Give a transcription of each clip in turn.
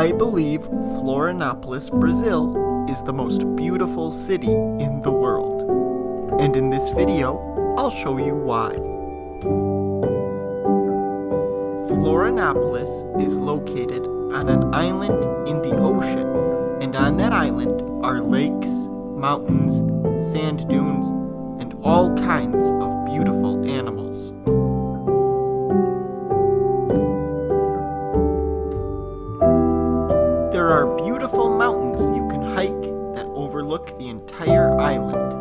I believe Florianopolis, Brazil is the most beautiful city in the world. And in this video, I'll show you why. Florianopolis is located on an island in the ocean, and on that island are lakes, mountains, sand dunes, and all kinds of beautiful animals. There are beautiful mountains you can hike that overlook the entire island.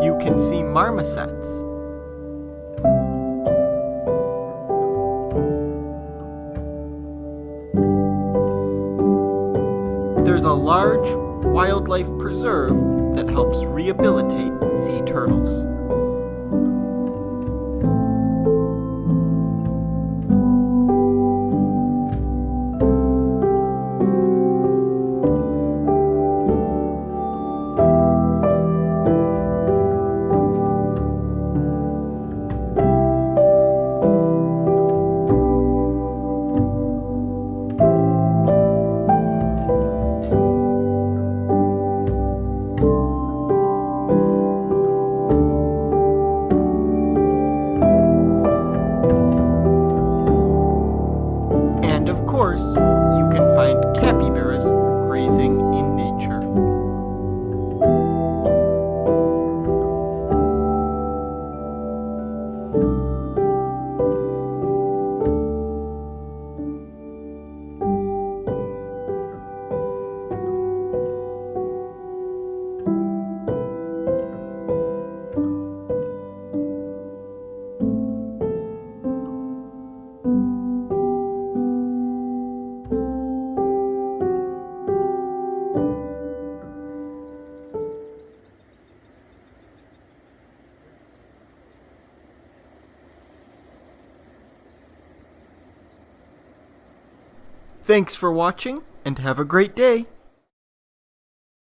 You can see marmosets. There's a large wildlife preserve that helps rehabilitate sea turtles. And of course, you can find capybaras grazing in nature. Thanks for watching, and have a great day!